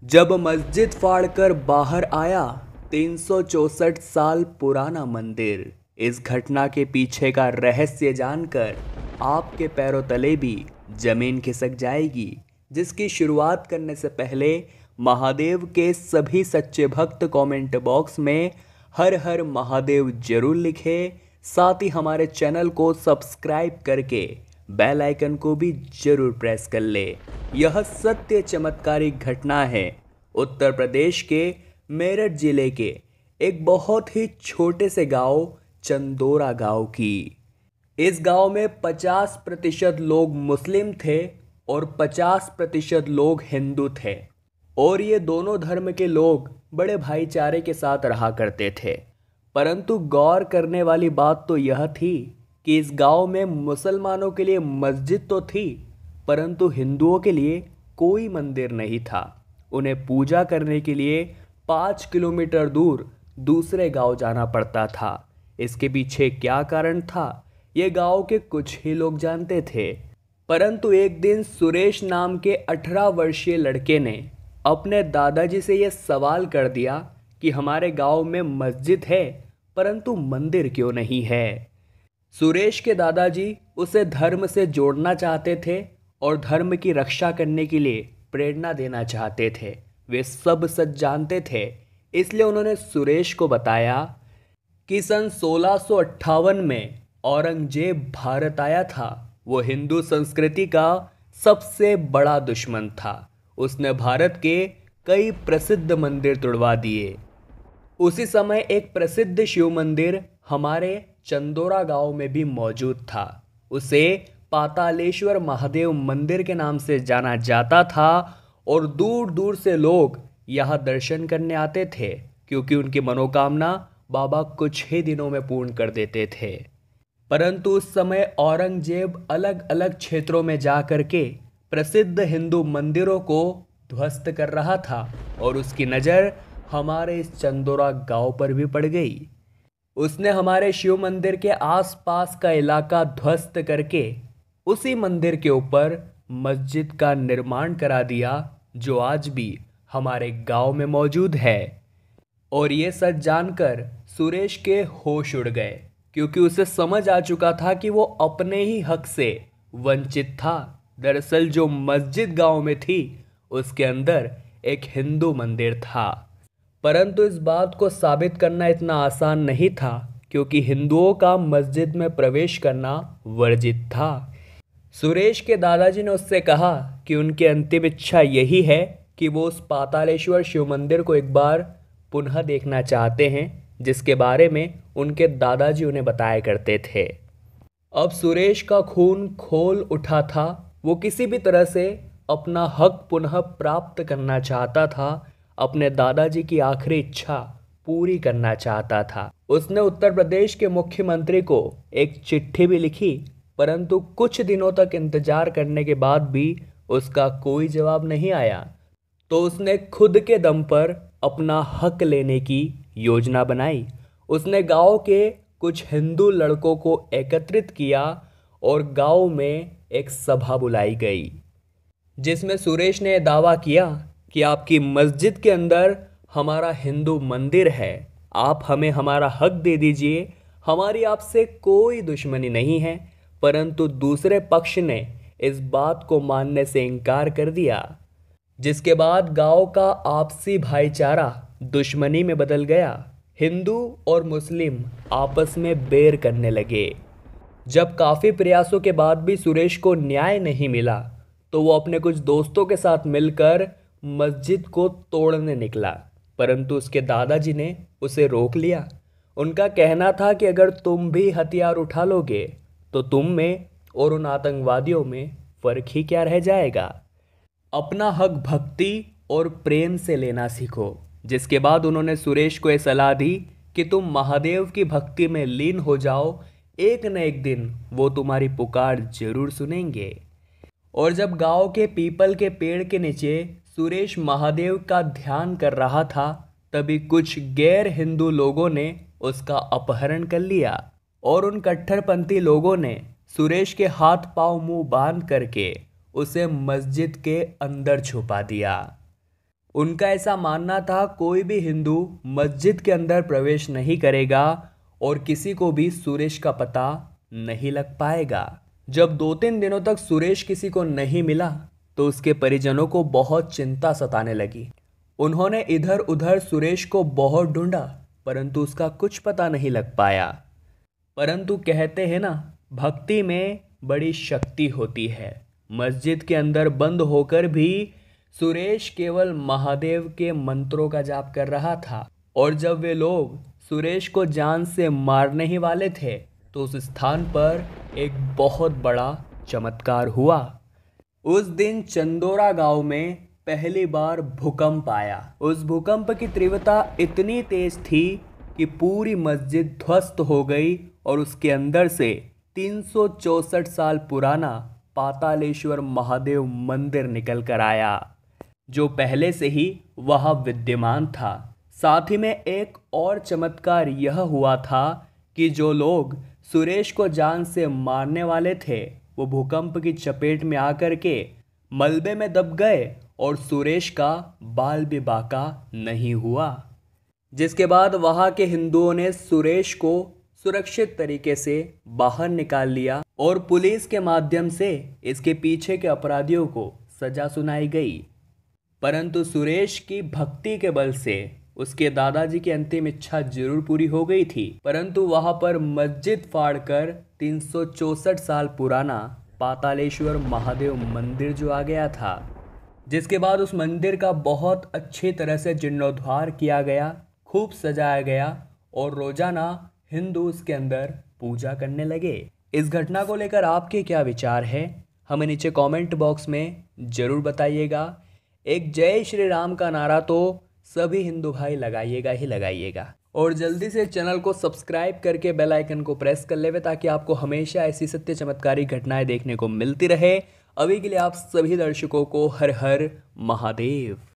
जब मस्जिद फाड़कर बाहर आया 364 साल पुराना मंदिर। इस घटना के पीछे का रहस्य जानकर आपके पैरों तले भी जमीन खिसक जाएगी। जिसकी शुरुआत करने से पहले महादेव के सभी सच्चे भक्त कमेंट बॉक्स में हर हर महादेव जरूर लिखे। साथ ही हमारे चैनल को सब्सक्राइब करके बेल आइकन को भी जरूर प्रेस कर ले। यह सत्य चमत्कारिक घटना है उत्तर प्रदेश के मेरठ जिले के एक बहुत ही छोटे से गांव चंदोरा गांव की। इस गांव में 50% लोग मुस्लिम थे और 50% लोग हिंदू थे और ये दोनों धर्म के लोग बड़े भाईचारे के साथ रहा करते थे। परंतु गौर करने वाली बात तो यह थी कि इस गांव में मुसलमानों के लिए मस्जिद तो थी परंतु हिंदुओं के लिए कोई मंदिर नहीं था। उन्हें पूजा करने के लिए 5 किलोमीटर दूर दूसरे गांव जाना पड़ता था। इसके पीछे क्या कारण था ये गांव के कुछ ही लोग जानते थे। परंतु एक दिन सुरेश नाम के 18 वर्षीय लड़के ने अपने दादाजी से यह सवाल कर दिया कि हमारे गांव में मस्जिद है परंतु मंदिर क्यों नहीं है। सुरेश के दादाजी उसे धर्म से जोड़ना चाहते थे और धर्म की रक्षा करने के लिए प्रेरणा देना चाहते थे। वे सब सच जानते थे, इसलिए उन्होंने सुरेश को बताया कि सन 1658 में औरंगजेब भारत आया था। वो हिंदू संस्कृति का सबसे बड़ा दुश्मन था। उसने भारत के कई प्रसिद्ध मंदिर तुड़वा दिए। उसी समय एक प्रसिद्ध शिव मंदिर हमारे चंदोरा गांव में भी मौजूद था। उसे पातालेश्वर महादेव मंदिर के नाम से जाना जाता था और दूर दूर से लोग यहाँ दर्शन करने आते थे क्योंकि उनकी मनोकामना बाबा कुछ ही दिनों में पूर्ण कर देते थे। परंतु उस समय औरंगजेब अलग अलग क्षेत्रों में जा करके प्रसिद्ध हिंदू मंदिरों को ध्वस्त कर रहा था और उसकी नज़र हमारे इस चंदोरा गांव पर भी पड़ गई। उसने हमारे शिव मंदिर के आसपास का इलाका ध्वस्त करके उसी मंदिर के ऊपर मस्जिद का निर्माण करा दिया जो आज भी हमारे गांव में मौजूद है। और ये सच जानकर सुरेश के होश उड़ गए क्योंकि उसे समझ आ चुका था कि वो अपने ही हक से वंचित था। दरअसल जो मस्जिद गांव में थी उसके अंदर एक हिंदू मंदिर था। परंतु इस बात को साबित करना इतना आसान नहीं था क्योंकि हिंदुओं का मस्जिद में प्रवेश करना वर्जित था। सुरेश के दादाजी ने उससे कहा कि उनकी अंतिम इच्छा यही है कि वो उस पातालेश्वर शिव मंदिर को एक बार पुनः देखना चाहते हैं जिसके बारे में उनके दादाजी उन्हें बताया करते थे। अब सुरेश का खून खोल उठा था। वो किसी भी तरह से अपना हक पुनः प्राप्त करना चाहता था, अपने दादाजी की आखिरी इच्छा पूरी करना चाहता था। उसने उत्तर प्रदेश के मुख्यमंत्री को एक चिट्ठी भी लिखी परंतु कुछ दिनों तक इंतजार करने के बाद भी उसका कोई जवाब नहीं आया। तो उसने खुद के दम पर अपना हक लेने की योजना बनाई। उसने गांव के कुछ हिंदू लड़कों को एकत्रित किया और गांव में एक सभा बुलाई गई जिसमें सुरेश ने दावा किया कि आपकी मस्जिद के अंदर हमारा हिंदू मंदिर है, आप हमें हमारा हक दे दीजिए, हमारी आपसे कोई दुश्मनी नहीं है। परंतु दूसरे पक्ष ने इस बात को मानने से इनकार कर दिया जिसके बाद गांव का आपसी भाईचारा दुश्मनी में बदल गया। हिंदू और मुस्लिम आपस में बैर करने लगे। जब काफ़ी प्रयासों के बाद भी सुरेश को न्याय नहीं मिला तो वो अपने कुछ दोस्तों के साथ मिलकर मस्जिद को तोड़ने निकला परंतु उसके दादाजी ने उसे रोक लिया। उनका कहना था कि अगर तुम भी हथियार उठा लोगे तो तुम में और उन आतंकवादियों में फर्क ही क्या रह जाएगा। अपना हक भक्ति और प्रेम से लेना सीखो। जिसके बाद उन्होंने सुरेश को यह सलाह दी कि तुम महादेव की भक्ति में लीन हो जाओ, एक न एक दिन वो तुम्हारी पुकार जरूर सुनेंगे। और जब गांव के पीपल के पेड़ के नीचे सुरेश महादेव का ध्यान कर रहा था तभी कुछ गैर हिंदू लोगों ने उसका अपहरण कर लिया और उन कट्टरपंथी लोगों ने सुरेश के हाथ पांव मुंह बांध करके उसे मस्जिद के अंदर छुपा दिया। उनका ऐसा मानना था कोई भी हिंदू मस्जिद के अंदर प्रवेश नहीं करेगा और किसी को भी सुरेश का पता नहीं लग पाएगा। जब 2-3 दिनों तक सुरेश किसी को नहीं मिला तो उसके परिजनों को बहुत चिंता सताने लगी। उन्होंने इधर उधर सुरेश को बहुत ढूंढा परंतु उसका कुछ पता नहीं लग पाया। परंतु कहते हैं ना, भक्ति में बड़ी शक्ति होती है। मस्जिद के अंदर बंद होकर भी सुरेश केवल महादेव के मंत्रों का जाप कर रहा था और जब वे लोग सुरेश को जान से मारने ही वाले थे तो उस स्थान पर एक बहुत बड़ा चमत्कार हुआ। उस दिन चंदोरा गांव में पहली बार भूकंप आया। उस भूकंप की तीव्रता इतनी तेज थी कि पूरी मस्जिद ध्वस्त हो गई और उसके अंदर से 364 साल पुराना पातालेश्वर महादेव मंदिर निकल कर आया, जो पहले से ही वहां विद्यमान था। साथ ही में एक और चमत्कार यह हुआ था कि जो लोग सुरेश को जान से मारने वाले थे वो भूकंप की चपेट में आकर के मलबे में दब गए और सुरेश का बाल भी बाका नहीं हुआ। जिसके बाद वहां के हिंदुओं ने सुरेश को सुरक्षित तरीके से बाहर निकाल लिया और पुलिस के माध्यम से इसके पीछे के अपराधियों को सजा सुनाई गई। परंतु सुरेश की भक्ति के बल से उसके दादाजी की अंतिम इच्छा जरूर पूरी हो गई थी, परंतु वहां पर मस्जिद फाड़कर 364 साल पुराना पातालेश्वर महादेव मंदिर जो आ गया था, जिसके बाद उस मंदिर का बहुत अच्छी तरह से जीर्णोद्धार किया गया, खूब सजाया गया और रोजाना हिंदू उसके अंदर पूजा करने लगे। इस घटना को लेकर आपके क्या विचार है, हमें नीचे कमेंट बॉक्स में जरूर बताइएगा। एक जय श्री राम का नारा तो सभी हिंदू भाई लगाइएगा ही लगाइएगा और जल्दी से चैनल को सब्सक्राइब करके बेल आइकन को प्रेस कर लेवे ताकि आपको हमेशा ऐसी सत्य चमत्कारी घटनाएं देखने को मिलती रहे। अभी के लिए आप सभी दर्शकों को हर हर महादेव।